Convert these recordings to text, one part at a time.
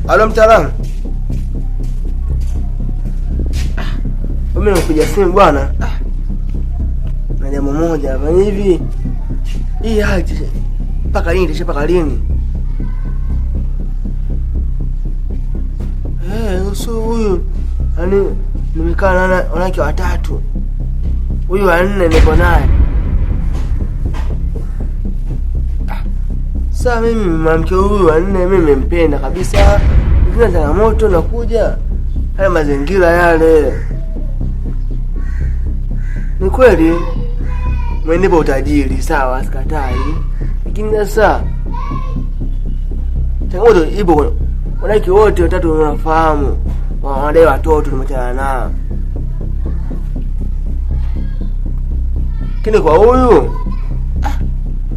Alo mtaalamu. Mimi nakupigia simu bwana. Na jambo moja hapa hivi. Hii haji mpaka lini? Mpaka lini? Uso huyu. Yaani nimekaa na wanawake watatu. Huyu wa nne niko naye. Sasa mimi mwanamke huyu wa nne mimi nimempenda kabisa. Kuna changamoto nakuja. Haya mazingira yale. Ni kweli mwenipa utajiri sawa, sikatai. Lakini sasa changamoto ipo. Wanawake wote watatu wanafahamu. Wanadai watoto tumetana nao. Kile kwa huyu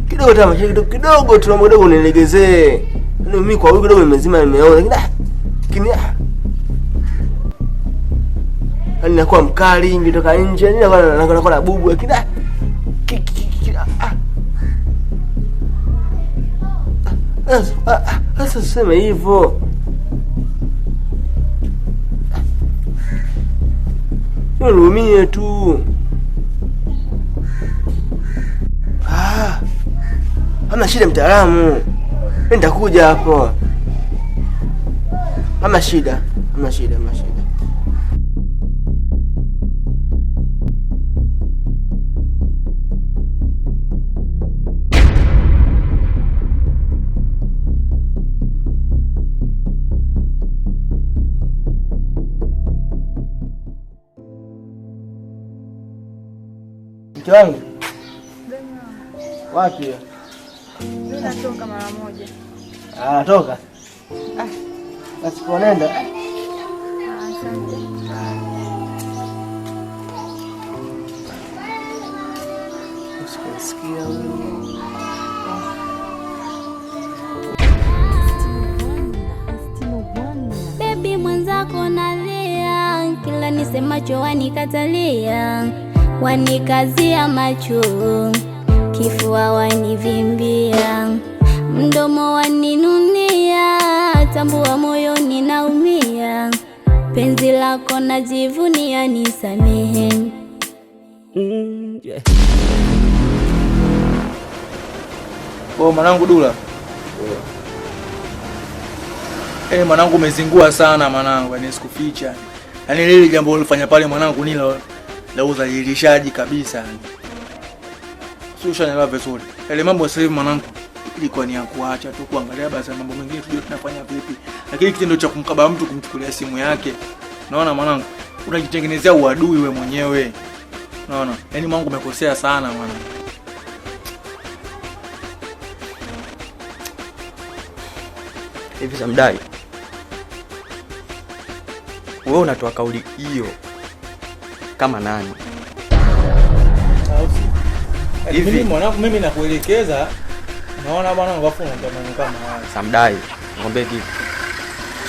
kidogo tama kidogo tunamdogo nilegezee. Mimi kwa huyu kidogo nimezima nimeona. Lakini anakuwa mkali ngitoka nje. Anakuwa na bubu lakini sasa sema hivyo. Nilumie tu. Hamna shida mtaalamu. Nitakuja hapo. Hamna shida. Mke wangu. Wapi? Mimi natoka mara moja. Natoka. Basi ponenda. Asante. Usikia wewe. Baby mwenzako nalia, kila nisemacho wanikatalia, wanikazia macho, kifua wanivimbia, mdomo waninunia, tambua moyoni naumia, penzi lako najivunia, nisamehe. Mwanangu Dula. Mwanangu umezingua sana mwanangu, yani sikuficha. Yaani lile jambo ulifanya pale mwanangu ni la udhalilishaji kabisa. Sio ushanielewa vizuri. Ile mambo sasa hivi mwanangu ilikuwa ni ya kuacha tu kuangalia basi mambo mengine tujue tunafanya vipi. Lakini kitendo cha kumkaba mtu kumchukulia simu yake. Unaona mwanangu, unajitengenezea uadui wewe mwenyewe. Unaona? Yaani mwanangu umekosea sana mwanangu. Hivi Samdai, wewe unatoa kauli hiyo kama nani? Hivi mwanangu mimi nakuelekeza, naona bwana wafu unatamani kama haya. Samdai, ngombe kitu.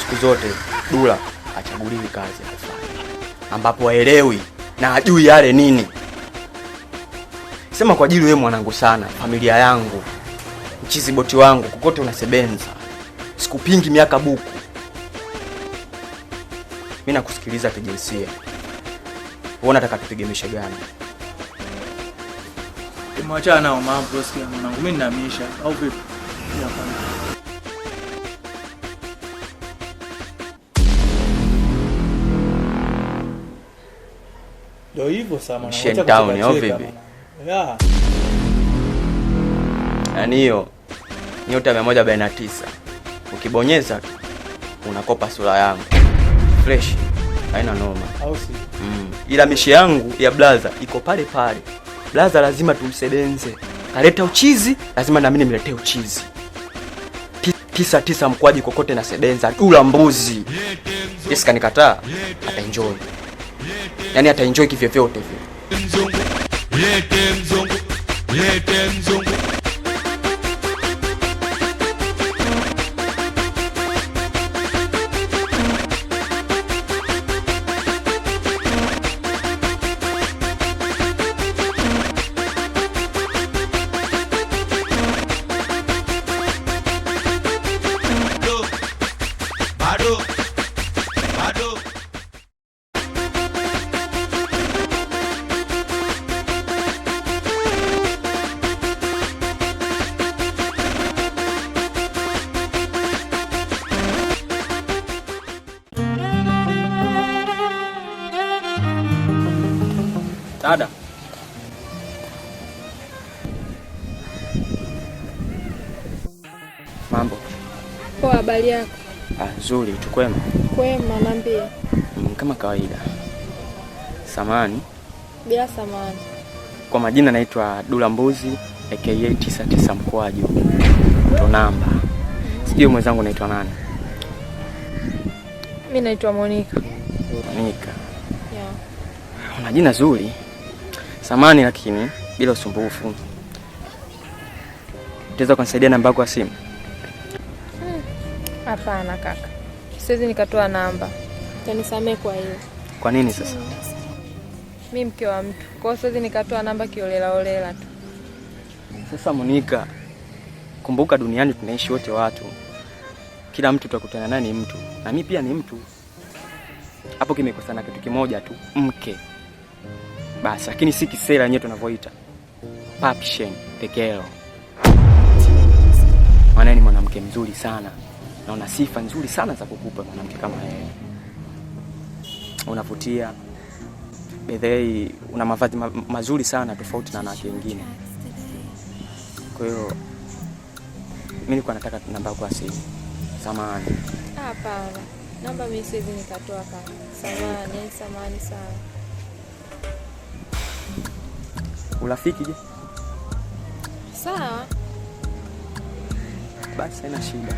Siku zote Dula achaguliwi kazi ya kufanya ambapo haelewi na hajui yale nini. Sema kwa ajili wewe mwanangu sana, familia yangu, mchizi boti wangu, kokote unasebenza. Sikupingi miaka buku. Mimi nakusikiliza kijinsia. Wewe unataka tupige mishe gani? Tumwachana nao mambo sikia mwanangu, mimi ninamisha au vipi? Ndio hivyo sana mwanangu. Shentown au vipi? Yeah. Yaani hiyo nyota 149. Ukibonyeza unakopa sura yangu. Fresh. Haina noma. Au si? Ila mishe yangu ya blaza iko pale pale. Blaza lazima tumsebenze. Kaleta uchizi, lazima na mimi niletee uchizi. 9 mkwaji kokote na sebenza. Dula mbuzi. Yes kanikataa, ataenjoy. Yaani ataenjoy kivyovyote vile. Mzungu. Dada. Mambo. Poa, habari yako? Nzuri, tukwema. Kwema, niambie. Kama kawaida. Samani. Bila samani. Kwa majina naitwa Dula Mbuzi aka 99 Mkwaju. Ndo namba. Sijui mwenzangu naitwa nani? Mimi naitwa Monica. Monica. Yeah. Una jina zuri. Samani lakini bila usumbufu. Utaweza kunisaidia namba yako ya simu? Hapana kaka. Siwezi nikatoa namba. Utanisamee kwa hiyo. Kwa nini sasa? Mimi mke wa mtu. Kwa hiyo siwezi nikatoa namba kiolela tu. Sasa Monica, kumbuka duniani tunaishi wote watu. Kila mtu tutakutana naye ni mtu. Na mimi pia ni mtu. Hapo kimekosana kitu kimoja tu, mke. Basi, lakini si kisera yenyewe tunavyoita. Papshen, the girl. Maana ni mwanamke mzuri sana. Na una sifa nzuri sana za kukupa mwanamke kama yeye. Unavutia. Bedhei, una mavazi mazuri sana tofauti na wanawake wengine. Kwa hiyo mimi nilikuwa nataka namba yako ya simu. Samahani. Hapana. Namba mimi siwezi nikatoa kaka. Samahani sana. Urafiki je? Sawa. Basi haina shida.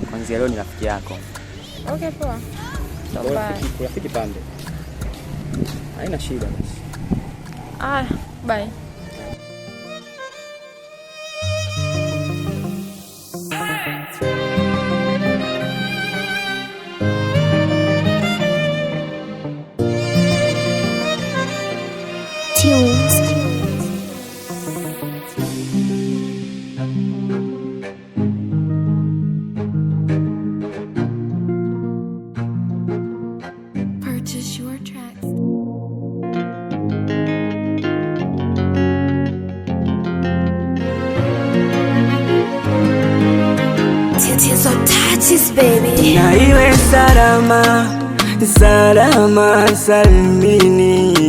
Kuanzia leo ni rafiki yako. Okay, poa. Rafiki pande. Haina shida basi. Bye. Purchase your tracks. Tits on touches, baby. Na iwe salama salimini,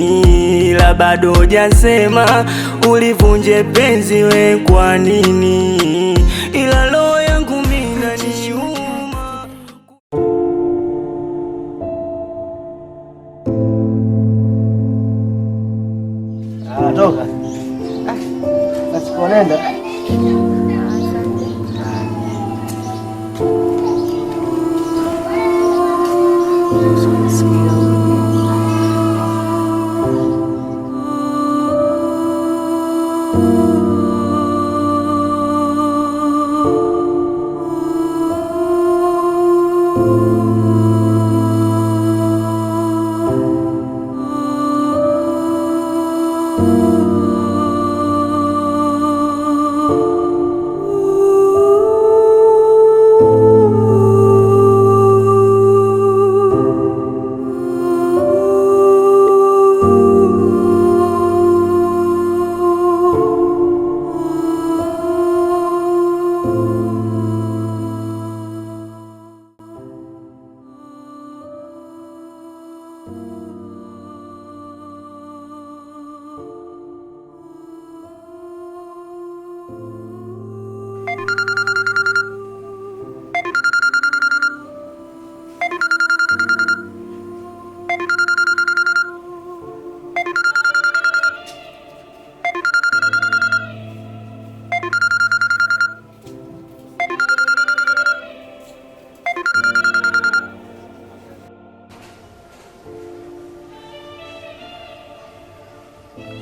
la bado hujasema ulivunje penzi we kwa nini, ila roho yangu mimi inaniuma. Toka. Basi kuonenda.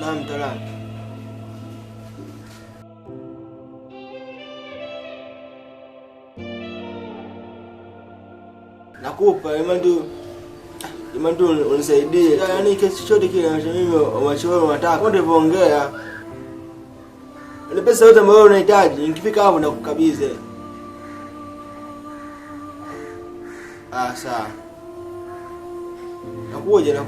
Naam, mtaalamu. Nakupa imandu unisaidie. Yaani kiasi chochote kile ambacho mimi wachoona nataka. Ndio voongea. Ile pesa yote ambayo unahitaji, nikifika hapo nakukabidhi. Sawa. Nakuja.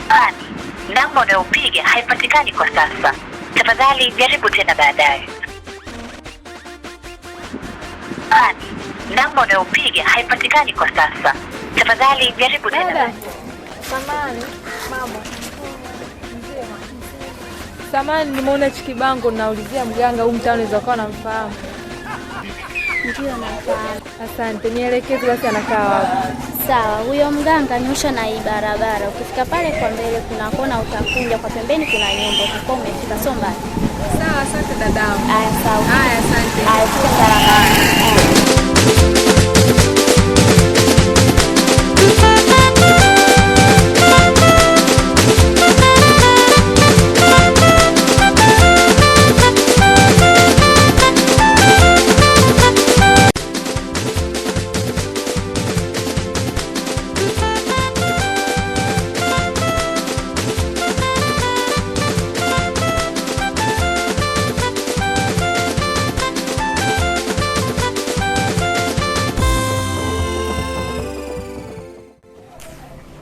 Ani, namba unayopiga haipatikani kwa sasa. Tafadhali jaribu tena baadaye. Ani, namba unayopiga haipatikani kwa sasa. Tafadhali jaribu tena baadaye. Samahani, mama. Samahani, nimeona chikibango naulizia mganga huu mtaa unaweza kuwa namfahamu. Ndio nafahamu. Asante, nielekeze basi anakaa wapi? Sawa, huyo mganga nyosha na hii barabara. Ukifika pale kwa mbele kuna kona utakunja, kwa pembeni kuna nyumba. Utakuwa umefika, sio mbali. Sawa, asante dadangu. Haya, sawa. Haya, asante. Haya, fika salama.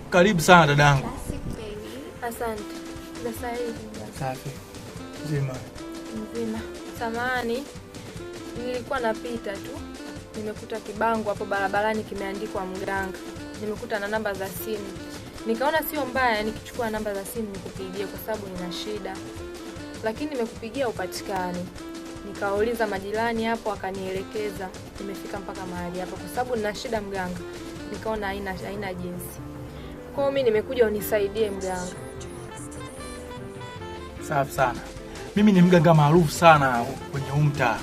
Karibu sana dadangu. Asante. Sasa hivi. Safi. Nzima. Mzima. Samahani, nilikuwa napita tu, nimekuta kibango hapo barabarani kimeandikwa mganga. Nimekuta na namba za simu. Nikaona sio mbaya nikichukua namba za simu nikupigie kwa sababu nina shida. Lakini nimekupigia upatikani. Nikauliza majirani hapo akanielekeza. Nimefika mpaka mahali hapo kwa sababu nina shida mganga. Nikaona haina jinsi. Kwa mimi nimekuja unisaidie mganga. Safi sana. Mimi ni mganga maarufu sana kwenye mtaa.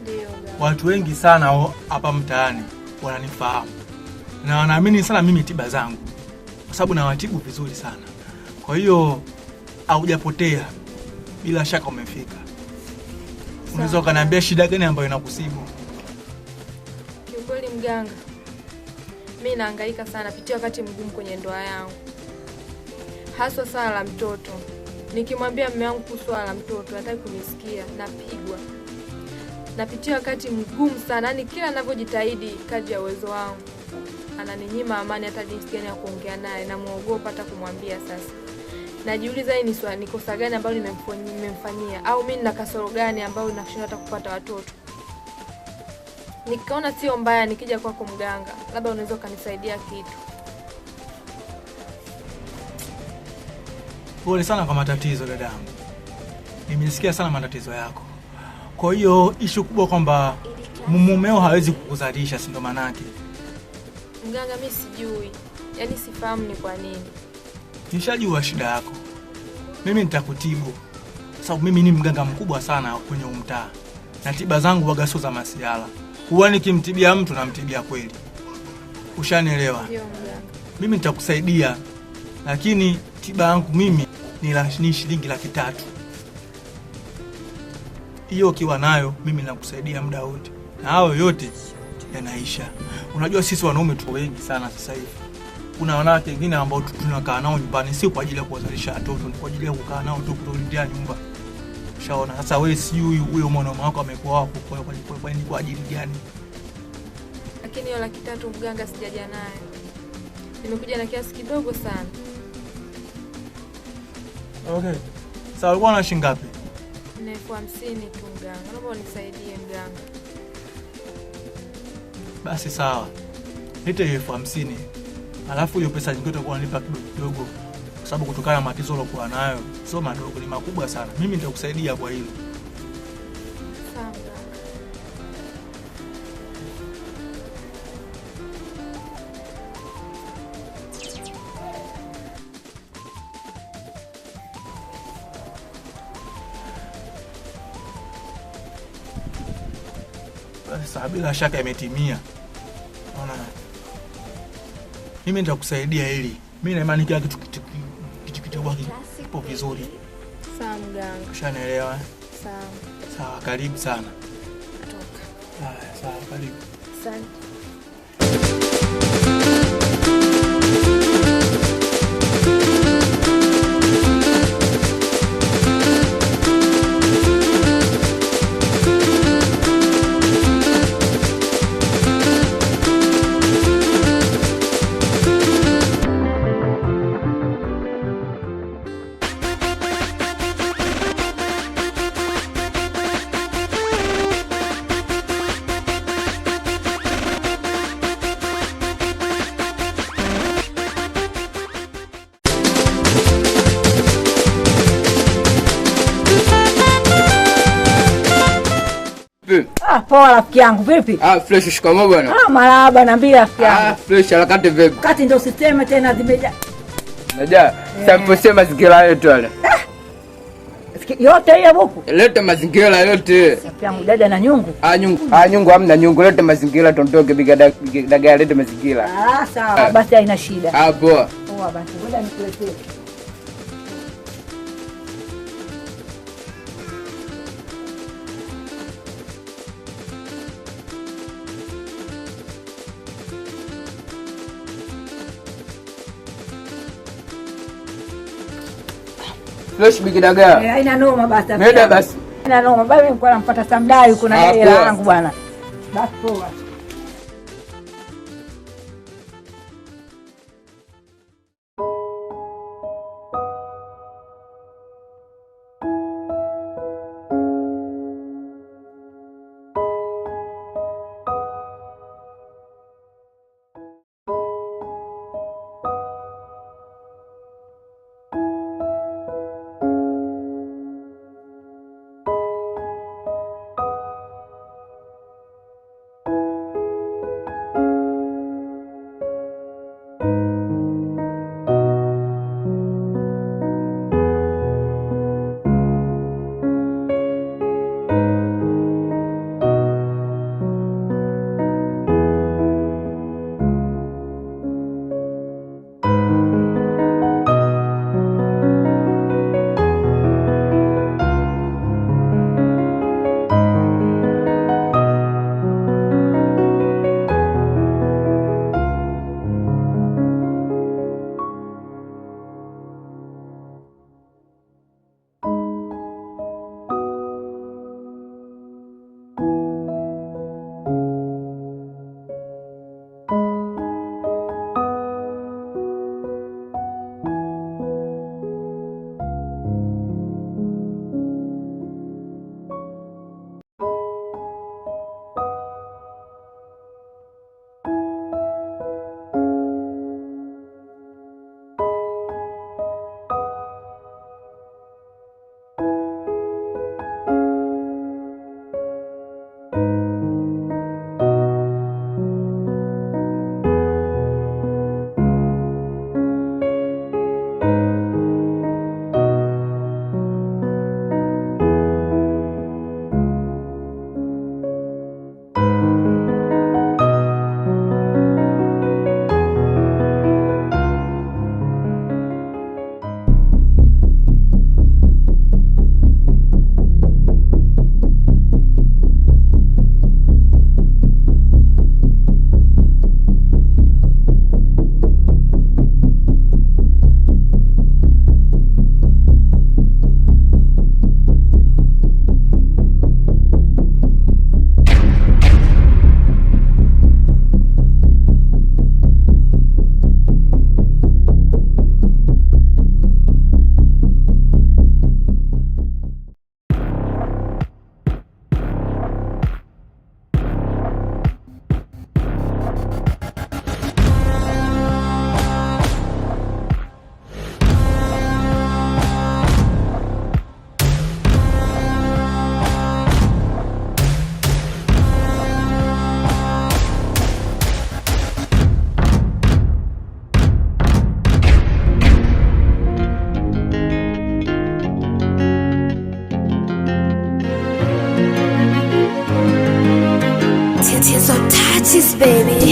Ndio mganga. Watu wengi sana hapa mtaani wananifahamu. Na wanaamini sana mimi tiba zangu. Kwa sababu nawatibu vizuri sana. Kwa hiyo haujapotea. Bila shaka umefika. Unaweza ukaniambia shida gani ambayo inakusibu? Kiukweli mganga, mimi nahangaika sana, pitia wakati mgumu kwenye ndoa yangu. Haswa swala la mtoto. Nikimwambia mume wangu kuhusu swala la mtoto, hataki kunisikia, napigwa. Napitia wakati mgumu sana, yani kila ninavyojitahidi kadri ya uwezo wangu ananinyima amani, hata jinsi gani ya kuongea naye, na muogopa hata kumwambia sasa. Najiuliza hii ni kosa gani ambalo nimemfanyia, au mimi nina kasoro gani ambayo nashindwa hata kupata watoto. Nikaona sio mbaya nikija kwako mganga, labda unaweza kanisaidia kitu. Pole sana kwa matatizo dadangu. Nimesikia sana matatizo yako. Kwa hiyo issue kubwa kwamba mumeo hawezi kukuzalisha, si ndo manake? Mganga, mimi sijui. Yaani sifahamu ni kwa nini. Nishajua shida yako. Mimi nitakutibu. Sababu mimi ni mganga mkubwa sana kwenye mtaa. Na tiba zangu waga sio za masiala. Huwa nikimtibia mtu namtibia kweli. Ushanielewa? Ndio mganga. Mimi nitakusaidia. Lakini tiba yangu mimi ni shilingi 300,000. Hiyo ukiwa nayo mimi nakusaidia muda wote. Na hao yote yanaisha. Unajua sisi wanaume tu wengi sana sasa hivi. Kuna wanawake wengine ambao tunakaa nao nyumbani si kwa ajili ya kuwazalisha watoto, ni kwa ajili ya kukaa nao tu kulindia nyumba. Ushaona? Sasa wewe sijui huyo mwanaume wako amekuwa wako kwa ajili gani? Lakini hiyo 300,000 mganga sijaja naye. Nimekuja na kiasi kidogo sana. Okay. Sasa ulikuwa na shilingi ngapi? Ni 50,000 tu mganga. Naomba unisaidie mganga. Basi sawa. Leta 50,000. Alafu hiyo pesa nyingine utakuwa unalipa kidogo. Kwa sababu kutokana na matatizo ulokuwa nayo, sio madogo, ni makubwa sana. Mimi nitakusaidia kwa hilo. Sawa mganga. Sasa bila shaka imetimia. Unaona? Mimi nitakusaidia hili. Mimi na imani kila kitu kitakuwa kipo vizuri. Sawa mganga. Ushanielewa? Sawa. Sawa, karibu sana. Toka. Haya, sawa, karibu. Asante. Poa rafiki yangu, vipi? Fresh, shikamoo bwana. Marahaba, niambie rafiki yangu. Fresh, harakati vipi? Kati ndio sistema tena zimeja. Najua, sasa mazingira yetu yale. Yote hiyo buku. Leta mazingira yote. Rafiki yangu dada na nyungu. Nyungu hamna nyungu, leta mazingira tondoke dagaa leta mazingira. Sawa, basi haina shida. Poa. Poa basi, ngoja nikuletee. Fresh bikidagaa. Haina noma basi. Nenda basi. Haina noma, bali nilikuwa nampata Samdai huko na hela yangu bwana. Basi poa.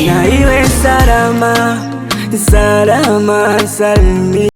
Na iwe salama, salama, salmi.